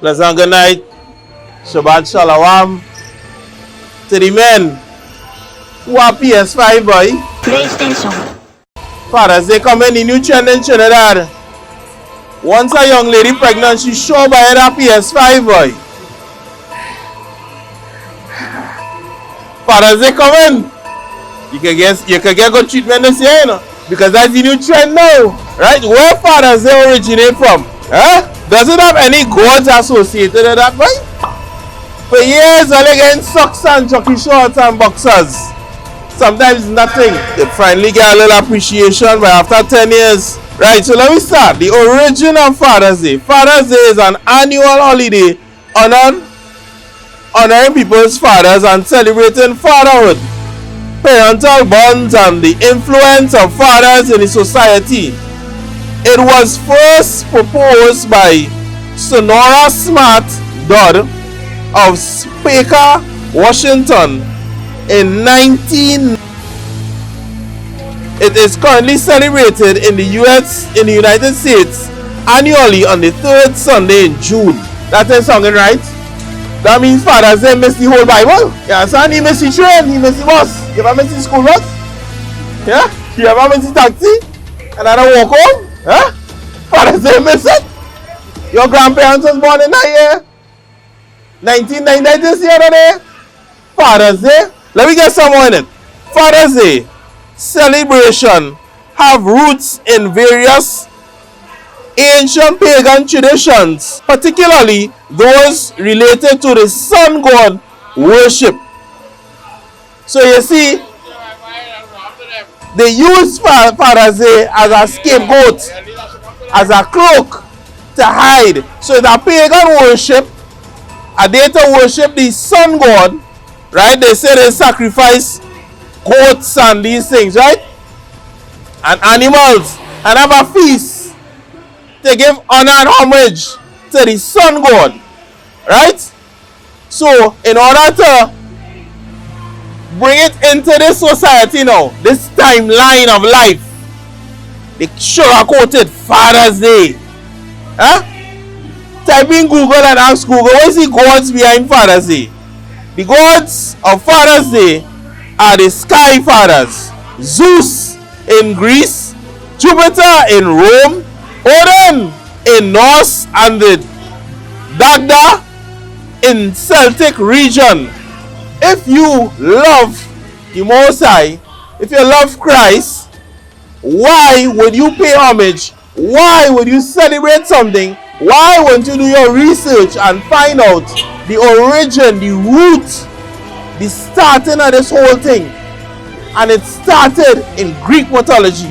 Pleasant good night. Shabbat Shalom. To the men who are PS5 boy. PlayStation. Fathers, they come in the new trend in Trinidad. Once a young lady pregnant, she sure buy that PS5 boy. Fathers, they come in. You can get good treatment this year, you know, because that's the new trend now, right? Where fathers they originate from? Huh? Does it have any gods associated with that, boy? For years, all they getting socks and jockey shorts and boxers. Sometimes nothing. They finally get a little appreciation, but after 10 years. Right, so let me start. The origin of Father's Day. Father's Day is an annual holiday honoring people's fathers and celebrating fatherhood, parental bonds, and the influence of fathers in the society. It was first proposed by Sonora Smart Dodd of Speke, Washington in 19. It is currently celebrated in the United States annually on the third Sunday in June. That is something, right? That means fathers they miss the whole Bible. Yeah, son, he miss the train, he miss the bus. You ever miss the school bus? Yeah? You ever miss the taxi? And I don't walk home? Huh? Fathers they miss it. Your grandparents was born in that year. 1999 this year, today. Father's Day. Let me get some more in it. Father's Day celebration have roots in various ancient pagan traditions, particularly those related to the sun god worship. So you see, they use Father's Day as a scapegoat, as a cloak to hide. So the pagan worship, a day to worship the sun god, right? They say they sacrifice goats and these things, right? And animals, and have a feast to give honor and homage to the sun god, right? So in order to bring it into this society now, this timeline of life, they sugarcoated Father's Day. Huh? Type in Google and ask Google, what is the gods behind Father's Day? The gods of Father's Day are the sky fathers. Zeus in Greece, Jupiter in Rome, Odin in Norse, and the Dagda in Celtic region. If you love the Most High, if you love Christ, why would you pay homage? Why would you celebrate something? Why wouldn't you do your research and find out the origin, the root, the starting of this whole thing? And it started in Greek mythology.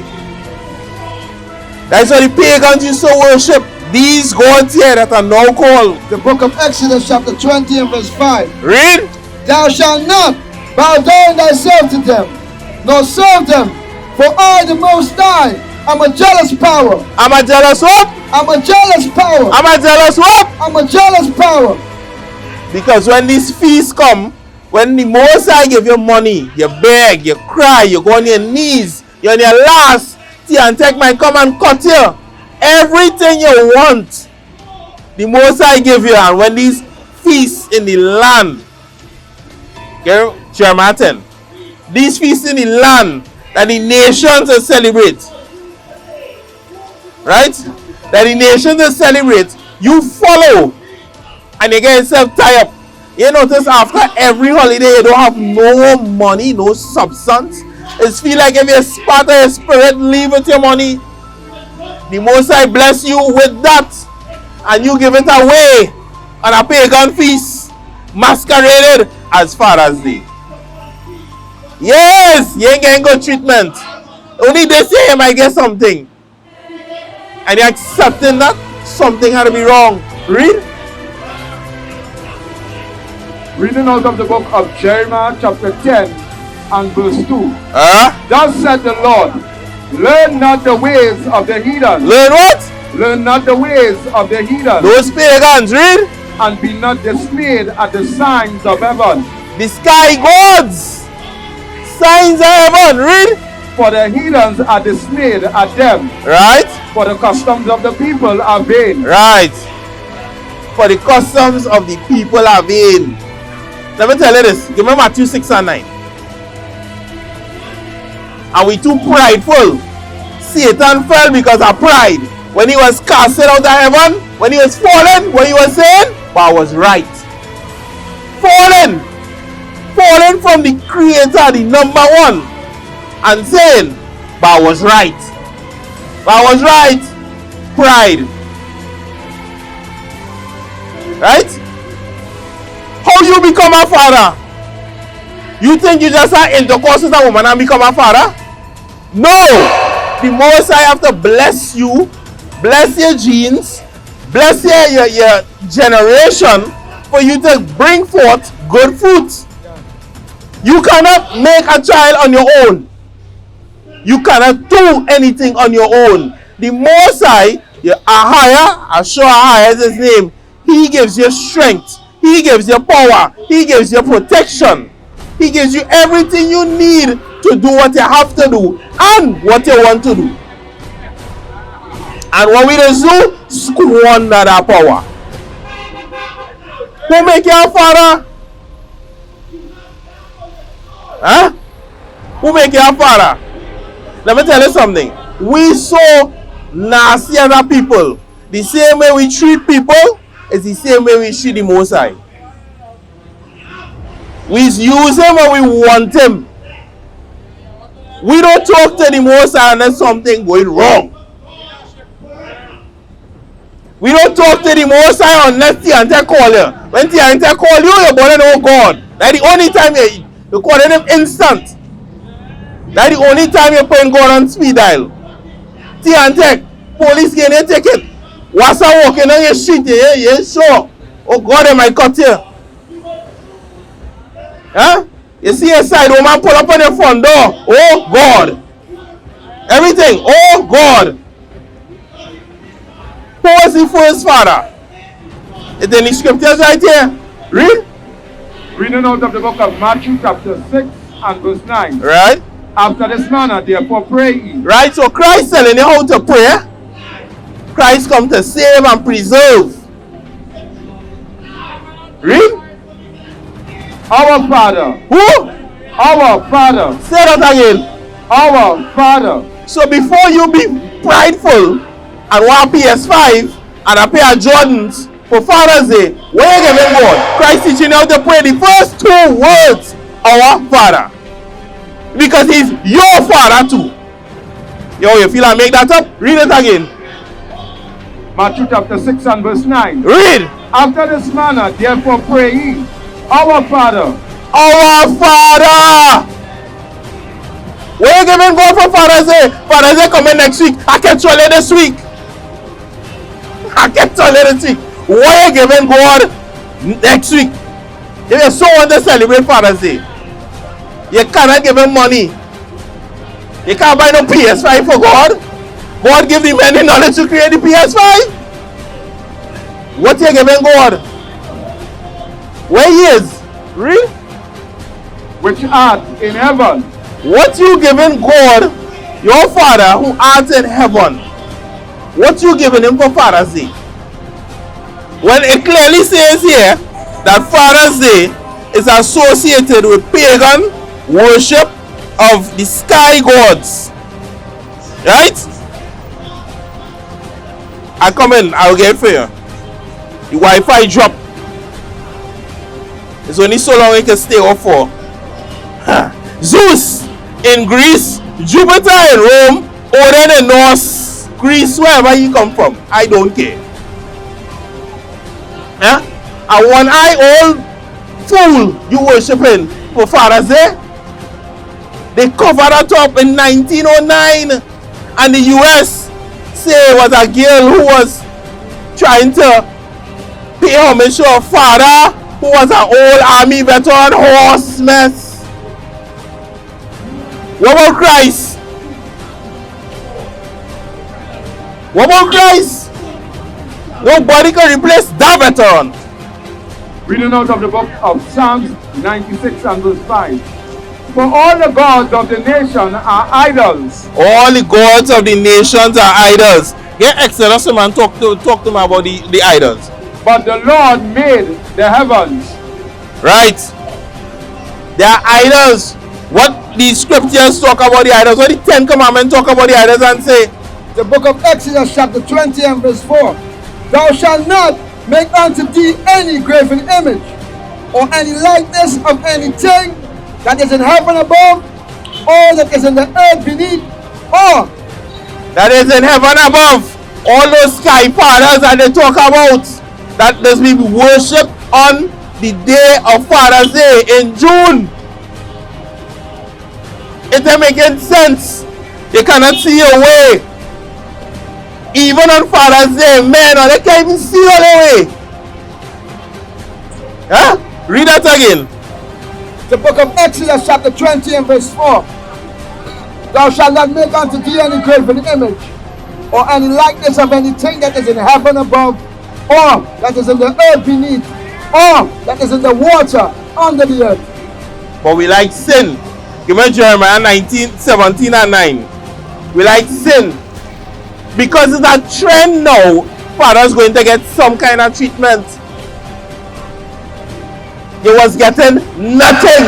That's why the pagans used to worship these gods here that are now called. The book of Exodus chapter 20 and verse 5. Read. Thou shalt not bow down thyself to them, nor serve them, for I, the Most High, am a jealous power. I'm a jealous what? I'm a jealous power. I'm a jealous what? I'm a jealous power. Because when these feasts come, when the Most High give you money, you beg, you cry, you go on your knees, you're on your last, and take my come and cut you. Everything you want, the Most High give you. And when these feasts in the land, Martin, these feasts in the land that the nations will celebrate, right? That the nations will celebrate, you follow, and you get yourself tied up. You notice after every holiday, you don't have no money, no substance. It feels like if you spark your spirit, leave with your money. The Most High bless you with that, and you give it away on a pagan feast, masqueraded as Father's Day. Yes, you ain't getting good treatment. Only this year you might get something. And you're accepting that something had to be wrong. Read. Reading out of the book of Jeremiah chapter 10 and verse 2. Thus said the Lord, learn not the ways of the heathen. Learn what? Learn not the ways of the heathen. Those pagans, read. And be not dismayed at the signs of heaven. The sky gods. Signs of heaven, read. For the heathens are dismayed at them. Right. For the customs of the people are vain. Right. for the customs of the people are vain. Let me tell you this. Give me Matthew 6 and 9. Are we too prideful? Satan fell because of pride. When he was casted out of heaven, when he was fallen, what he was saying? But I was right. Fallen from the creator, the number one, and saying, but I was right. Pride. Right? How you become a father? You think you just have intercourse with a woman and become a father? No! The Most High have to bless you, bless your genes, bless your generation for you to bring forth good fruits. You cannot make a child on your own. You cannot do anything on your own. The Most High, your ahayah, yashaya is his name. He gives you strength. He gives you power. He gives you protection. He gives you everything you need to do what you have to do and what you want to do. And what we just do, squander that power. Who make you a father? Huh? Who make you a father? Let me tell you something. We so nasty as people. The same way we treat people is the same way we treat the Most High. We use him when we want him. We don't talk to the Most High unless something going wrong. We don't talk to the Most High unless Tiante call you. When Tiante call you, you're going to know God. That's the only time you call him instant. That's the only time you put God on speed dial. Tiante, police getting a ticket. What's I walking on your street? You sure? Oh God, they might cut you. Huh? You see a side woman pull up on your front door. Oh God. Everything. Oh God. Who was the first father? It's in the scriptures right here. Read. Reading out of the book of Matthew chapter 6 and verse 9. Right. After this manner, therefore pray ye. Right. So Christ telling you how to pray. Christ come to save and preserve. Read. Our Father. Who? Our Father. Say that again. Our Father. So before you be prideful and want PS5 and a pair of Jordans for Father's Day, where you giving God? Christ teaching you how to pray the first two words, our Father. Because he's your Father too. Yo, you feel I make that up? Read it again. Matthew chapter 6 and verse 9. Read. After this manner, therefore pray ye. Our Father. Our Father. Where you giving God for Father's Day? Father's Day coming next week. I can tell you this week. Where you giving God next week? If you so want to celebrate Father's Day, you cannot give him money. You can't buy no PS5 for God. God give the men the knowledge to create the PS5. What you giving God? Where he is? Read. Which art in heaven. What you giving God, your Father who art in heaven? What you giving him for Father's Day? When it clearly says here that Father's Day is associated with pagan worship of the sky gods. Right? I come in, I'll get it for you. The Wi-Fi drop. It's only so long it can stay off for. Zeus in Greece, Jupiter in Rome, Odin in North Greece, wherever you come from. I don't care. Yeah? And one eye old fool you worshiping for Father's Day. They covered that up in 1909, and the US say it was a girl who was trying to pay homage to her father, who was an old army veteran, horse mess. What about Christ? What about Christ? Nobody can replace that veteran. Reading out of the book of Psalms 96 and verse 5. For all the gods of the nation are idols. All the gods of the nations are idols. Get Exodus man talk to me about the idols. But the Lord made the heavens. Right. There are idols. What these scriptures talk about the idols, what the 10 Commandments talk about the idols and say? The book of Exodus chapter 20 and verse 4. Thou shalt not make unto thee any graven image, or any likeness of anything that is in heaven above, or that is in the earth beneath, or that is in heaven above. All those sky fathers that they talk about, that there's be worshipped on the day of Father's Day in June. It ain't making sense. You cannot see your way. Even on Father's Day, men, or they can't even see your way. Huh? Read that again. The book of Exodus chapter 20 and verse 4. Thou shalt not make unto thee any graven image, or any likeness of anything that is in heaven above, or that is in the earth beneath, or that is in the water under the earth. But we like sin. Give me Jeremiah 19:17 and 9. We like sin. Because it's a trend now, fathers going to get some kind of treatment. You was getting nothing.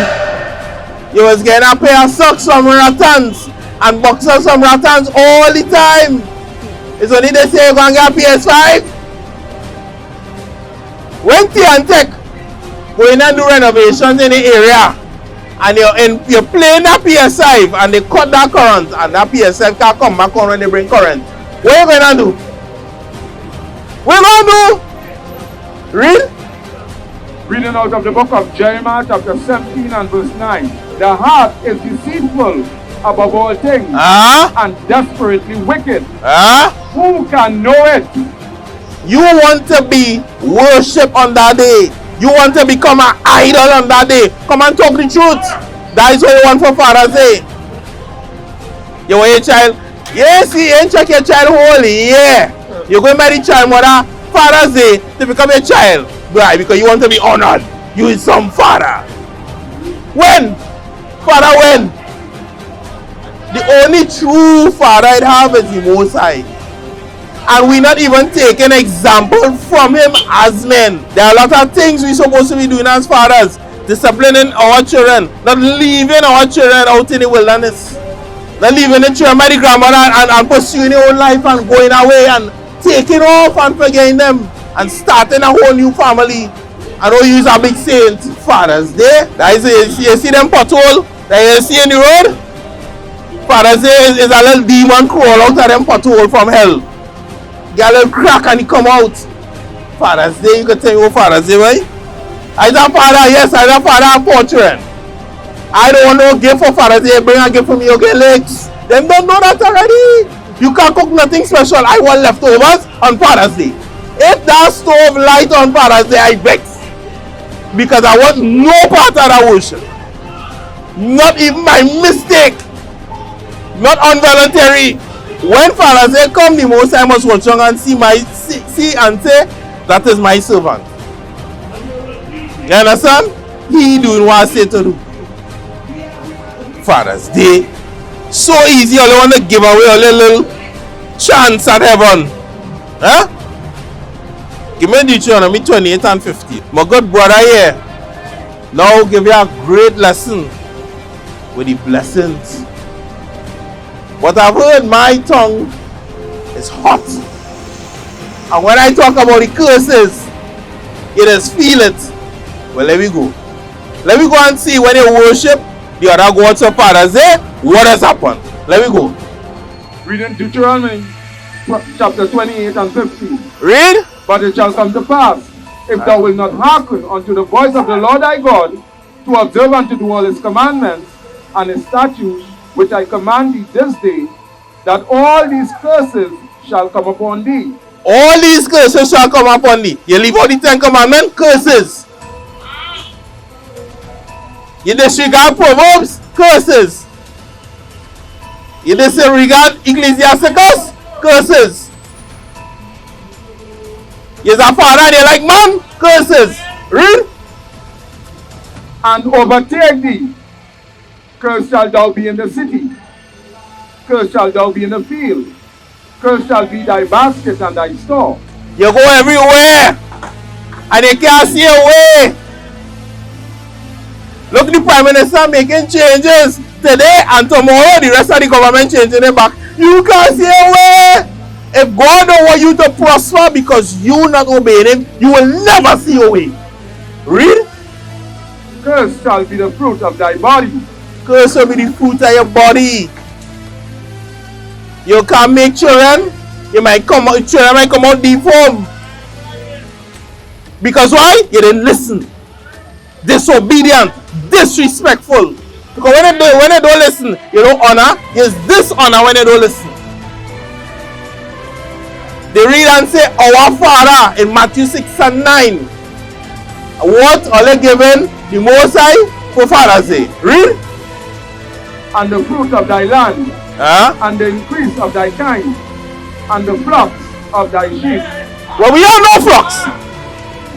You was getting a pair of socks from Rattans and boxers from Rattans all the time. It's only they say you're going to get a PS5. When T&Tech go in and do renovations in the area, and you're playing that PS5 and they cut that current, and that PS5 can't come back on when they bring current, what are you going to do? What are you going to do? Read? Reading out of the book of Jeremiah chapter 17 and verse 9. The heart is deceitful above all things, and desperately wicked. Who can know it? You want to be worshipped on that day. You want to become an idol on that day. Come and talk the truth. That is what you want for Father's Day. You want your child? Yes, you ain't check your child holy. Yeah. You're going to marry child mother Father's Day to become a child. Why? Because you want to be honored. You is some father. When? Father, when? The only true father I'd have is the Most High. And we're not even taking example from him as men. There are a lot of things we're supposed to be doing as fathers. Disciplining our children. Not leaving our children out in the wilderness. Not leaving the children by the grandmother and pursuing their own life and going away and taking off and forgetting them. And starting a whole new family. And all use a big saint. Father's Day. That is, you see them pothole that you see in the road? Father's Day is a little demon crawl out of them pothole from hell. Get a little crack and he come out. Father's Day, you can tell me what Father's Day, right? I a father, yes, I a father of poor children. I don't want no gift for Father's Day. Bring a gift for me, you get legs. Them don't know that already. You can't cook nothing special. I want leftovers on Father's Day. If that stove light on Father's Day, I vex. Because I want no part of that worship. Not even my mistake. Not involuntary. When Father's Day come, the Most High must watch and see and say, that is my servant. You understand? He doing what I say to do. Father's Day. So easy, you only want to give away a little chance at heaven. Huh? Give me Deuteronomy 28 and 50. My good brother here. Now give you a great lesson with the blessings. But I've heard my tongue is hot. And when I talk about the curses, you just feel it. Well, let me go. Let me go and see when you worship the other gods of Father's Day, what has happened. Let me go. Reading Deuteronomy chapter 28 and 15. Read. But it shall come to pass, if thou wilt not hearken unto the voice of the Lord thy God, to observe and to do all his commandments and his statutes, which I command thee this day, that all these curses shall come upon thee. All these curses shall come upon thee. You leave out the 10 commandments, curses. You disregard Proverbs, curses. You disregard Ecclesiasticus, curses. You're a father and you're like, man, curses. Read. And overtake thee. Cursed shall thou be in the city. Cursed shall thou be in the field. Cursed shall be thy basket and thy store. You go everywhere. and they can't see a way. Look, the Prime Minister making changes today and tomorrow, the rest of the government changing it back. You can't see a way. If God don't want you to prosper because you not obeying him, you will never see a way. Read. Cursed shall be the fruit of thy body. Cursed will be the fruit of your body. You can't make children. Children might come out deformed. Because why? You didn't listen. Disobedient, disrespectful. Because when they don't listen, you don't honor. There's dishonor when they don't listen. They read and say, our Father in Matthew 6 and 9. What are they given? The Most High for Father's Day. Read. And the fruit of thy land, and the increase of thy kind, and the flocks of thy sheep. Well, we are no flocks.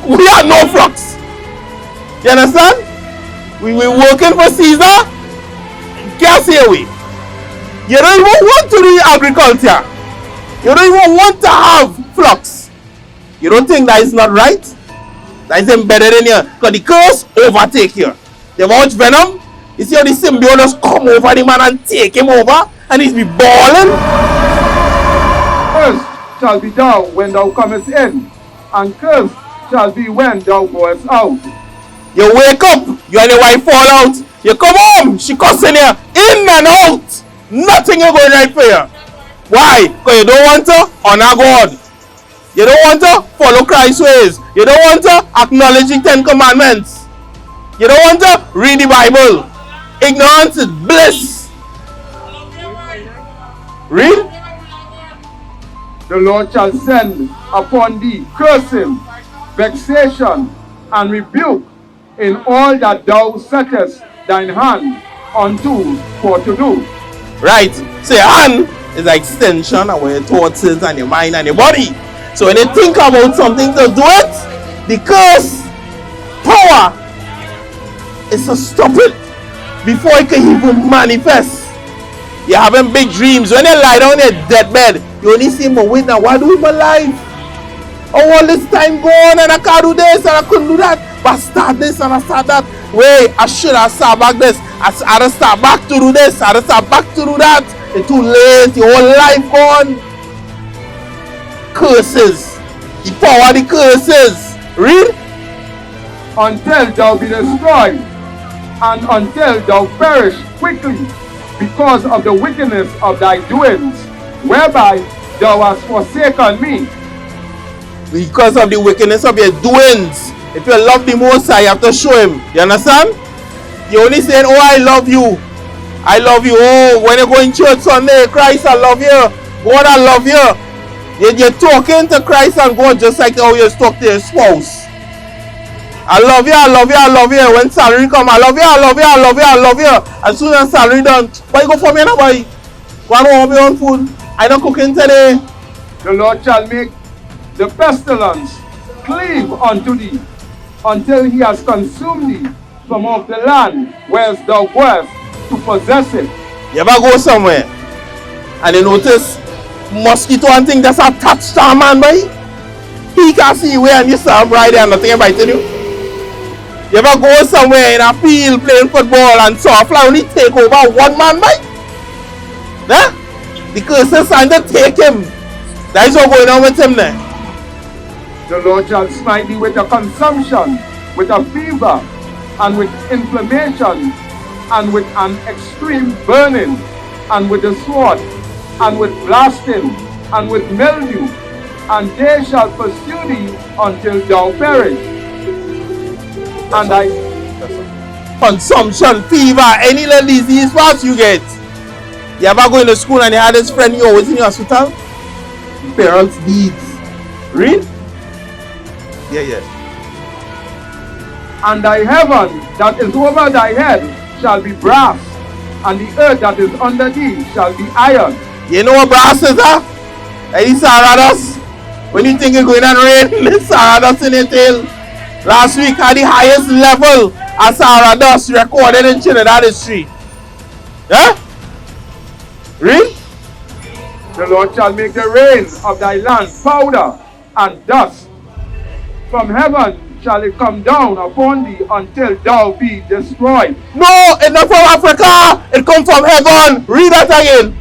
We are no flocks. You understand? We were working for Caesar. Can't say away. You don't even want to do agriculture. You don't even want to have flocks. You don't think that is not right? That is embedded in you. Because the curse overtake you. You watch Venom? You see how the symbiote just come over the man and take him over? And he's be balling? Cursed shall be thou when thou comest in, and cursed shall be when thou goest out. You wake up, you and your wife fall out. You come home, she cussing you in and out. Nothing is going right for you. Why? Because you don't want to honor God. You don't want to follow Christ's ways. You don't want to acknowledge the 10 Commandments. You don't want to read the Bible. Ignorance is bliss. Read. The Lord shall send upon thee cursing, vexation, and rebuke in all that thou settest thine hand unto for to do. Right. So your hand is an extension of where your thoughts is and your mind and your body. So when you think about something to do it, the curse power is to stop it before it can even manifest. You're having big dreams. When you lie down in your deathbed, you only see me wait now. What do with my life? Oh, all this time gone and I can't do this and I couldn't do that. But I start this and I start that. Wait, I should have start back this. I had to start back to do this. I had to start back to do that. It's too late. Your whole life gone. Curses. The power of the curses. Read. Until thou be destroyed, and until thou perish quickly, because of the wickedness of thy doings, whereby thou hast forsaken me. Because of the wickedness of your doings. If you love the Most High, you have to show him. You understand? You only saying, oh, I love you. I love you. Oh, when you go in church Sunday, Christ, I love you. God, I love you. You're talking to Christ and God just like how you talk to your spouse. I love you, I love you, I love you. When salary come, I love you, I love you, I love you, I love you. As soon as salary done, why you go for me now, boy? Go and warm your own food. I not cooking today. The Lord shall make the pestilence cleave unto thee, until he has consumed thee from off the land where thou wast to possess it. You ever go somewhere and you notice mosquito and thing that's attached to a man, boy? He can't see you where and you serve right there and nothing biting you. You ever go somewhere in a field playing football and saw a fly only take over one man, boy? Huh? The curses trying to take him. That is what going on with him there. The Lord shall smite thee with a consumption, with a fever, and with inflammation, and with an extreme burning, and with the sword, and with blasting, and with mildew, and they shall pursue thee until thou perish. And I consumption, fever, any little disease, what you get? You ever go into school and you had this friend you always in the hospital? Parents' deeds. Read? Yeah. And thy heaven that is over thy head shall be brass, and the earth that is under thee shall be iron. You know what brass is, huh? Any sawdust? When you think it's going to rain, there's sawdust in your tail. Last week had the highest level of sawdust recorded in Trinidad history. Yeah? Read? The Lord shall make the rain of thy land powder and dust. From heaven shall it come down upon thee until thou be destroyed. No, it's not from Africa. It comes from heaven. Read that again.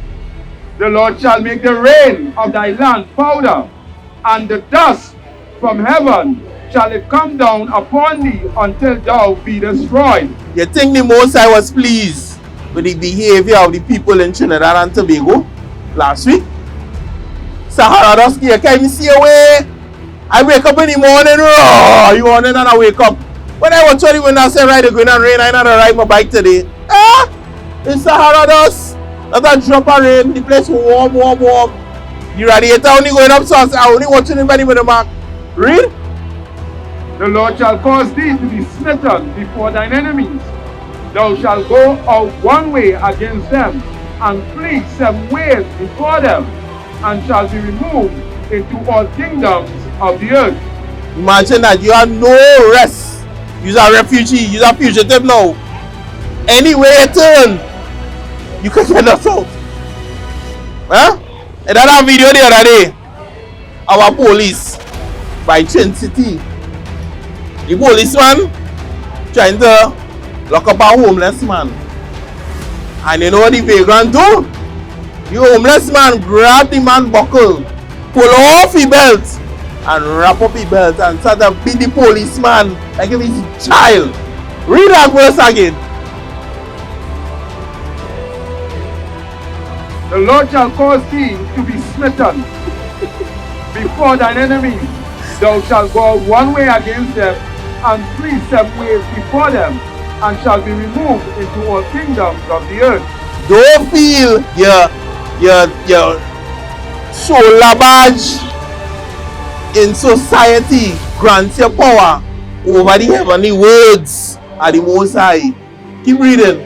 The Lord shall make the rain of thy land powder, and the dust from heaven shall it come down upon thee until thou be destroyed. You think the Most High was pleased with the behavior of the people in Trinidad and Tobago last week? Sahara dust, you can't even see away. I wake up in the morning, you morning and I wake up. When I was 20 when I said, right, it's going to rain, I not ride my bike today. It's Sahara dust. That's a drop of rain, the place warm. The radiator only going up, so I only watching anybody with a mark. Read. The Lord shall cause thee to be smitten before thine enemies. Thou shalt go out one way against them, and flee 7 ways before them, and shall be removed into all kingdoms of the earth. Imagine that you have no rest. You're a refugee, you're a fugitive now. Anywhere you turn, you can get us out. Huh? And that video the other day, our police by Trinity, the policeman trying to lock up a homeless man. And you know what the vagrant do? The homeless man grab the man buckle, pull off his belt, and wrap up his belt and start to beat the policeman like if he's a child. Read that verse again. The Lord shall cause thee to be smitten before thine enemies. Thou shalt go one way against them, and flee 7 ways before them, and shall be removed into all kingdoms of the earth. Don't feel your shoulder badge in society grants your power over the heavenly words of the Most High. Keep reading.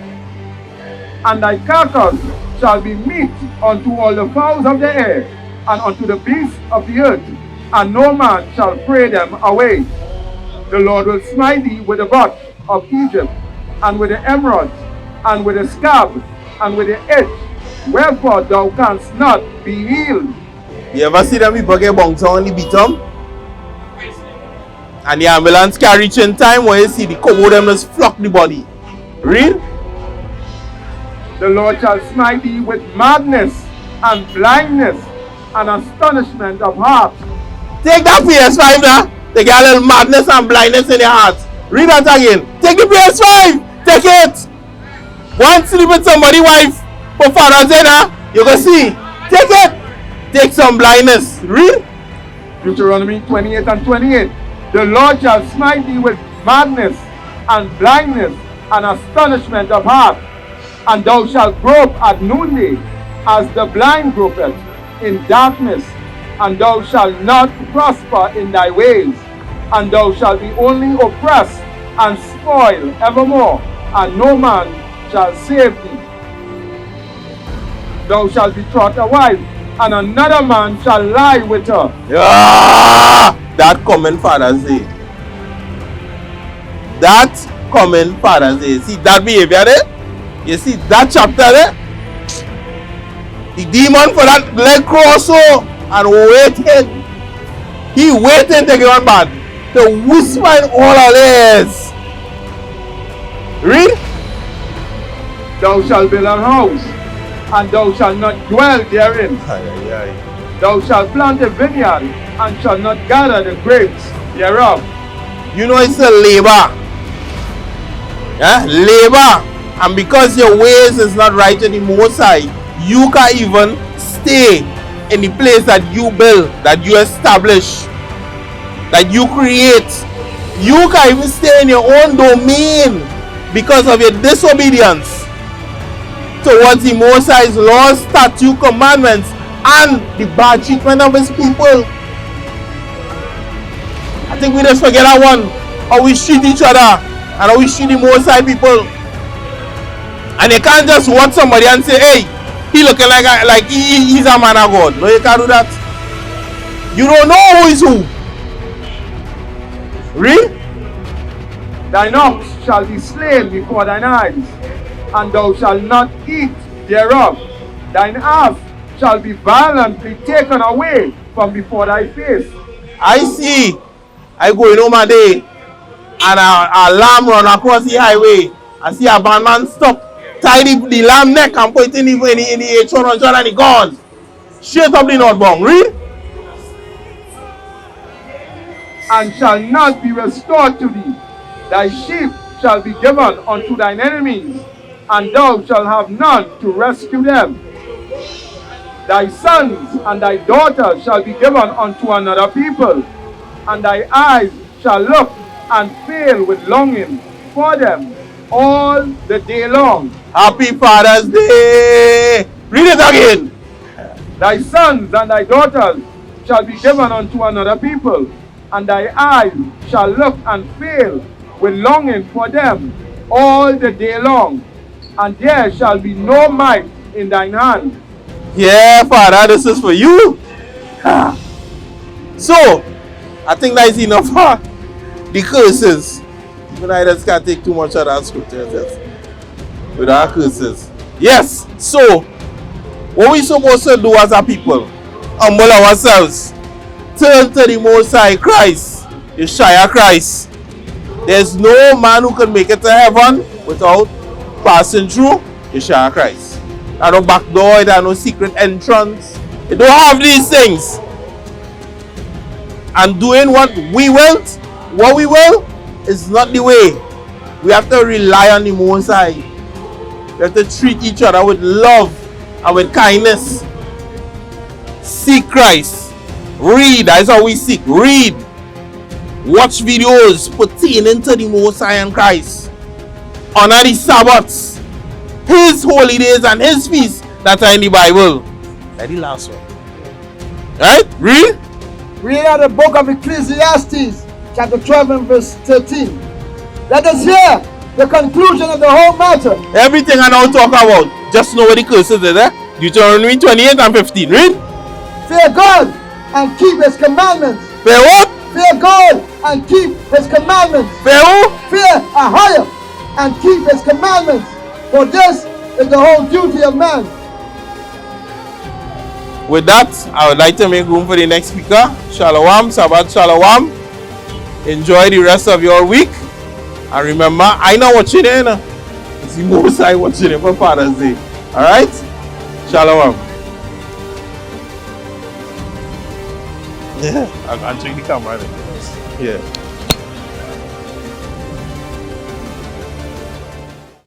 And thy carcass shall be meat unto all the fowls of the air, and unto the beasts of the earth, and no man shall fray them away. The Lord will smite thee with the butt of Egypt, and with the emerald, and with the scab, and with the edge, wherefore thou canst not be healed. You ever see them people get bounced on the beat them? And the ambulance can reach in time when you see the cover them just flock the body. Read. The Lord shall smite thee with madness, and blindness, and astonishment of heart. Take that PS5 now. They get a little madness and blindness in your heart. Read that again. Take the PS5. Take it. One sleep with somebody's wife for Father's Day now. You can see. Take it. Take some blindness. Read. Deuteronomy 28 and 28. The Lord shall smite thee with madness, and blindness, and astonishment of heart. And thou shalt grope at noonday, as the blind gropeth in darkness. And thou shalt not prosper in thy ways, and thou shalt be only oppressed and spoiled evermore, and no man shall save thee. Thou shalt betroth a wife, and another man shall lie with her. Yeah, that coming Father's Day. That coming Father's Day. See that behavior there? You see that chapter there? The demon for that leg cross and waiting. He waiting to get on bad. To whisper in all our ears. Read. Thou shalt build an house, and thou shalt not dwell therein. Thou shalt plant a vineyard, and shalt not gather the grapes thereof. You know it's a labor. Yeah? Labor. And because your ways is not right in the Most High, you can even stay in the place that you build, that you establish, that you create. You can even stay in your own domain because of your disobedience towards the Most High's laws, statutes, commandments, and the bad treatment of his people. I think we just forget that one. How we treat each other and how we treat the Most High people. And you can't just watch somebody and say, hey, he looking like he's a man of God. No, you can't do that. You don't know who is who. Read. Thine ox shall be slain before thine eyes, and thou shalt not eat thereof. Thine ass shall be violently taken away from before thy face. I see. I go in home a day. and a lamb run across the highway, and see a bad man stop, tie the lamb neck and put it in the H100 and he gone. Straight up the northbound. Read. And shall not be restored to thee. Thy sheep shall be given unto thine enemies, and thou shalt have none to rescue them. Thy sons and thy daughters shall be given unto another people, and thy eyes shall look and fail with longing for them all the day long. Happy Father's Day. Read it again. Thy sons and thy daughters shall be given unto another people, and thy eyes shall look and fail with longing for them all the day long, and there shall be no might in thine hand. Yeah, Father, this is for you. So, I think that is enough for the curses. Even I just can't take too much of that scripture with our curses. Yes, so what we supposed to do as a people? Humble ourselves. Turn to the Most High Christ, Yashaya Christ. There's no man who can make it to heaven without passing through Yashaya Christ. There's no back door, there's no secret entrance. You don't have these things. And doing what we will is not the way. We have to rely on the Most High. We have to treat each other with love and with kindness. Seek Christ. Read. That's how we seek. Read. Watch videos pertaining to the Most High and Christ. Honor the Sabbaths, His holy days and His feasts that are in the Bible. That's the last one. Right? Read. Read out the book of Ecclesiastes, chapter 12 and verse 13. Let us hear the conclusion of the whole matter. Everything I now talk about, just know what the curses is, eh? Deuteronomy 28 and 15. Read. Fear God and keep His commandments. Fear what? Fear God and keep His commandments. Fear who? Fear ahayah and keep His commandments. For this is the whole duty of man. With that, I would like to make room for the next speaker. Shalom, Shabbat Shalom. Enjoy the rest of your week. And remember, I know watching it. It's the Most High watching it for Father's Day. Alright? Shalom. Yeah, I'm check the camera. Yeah.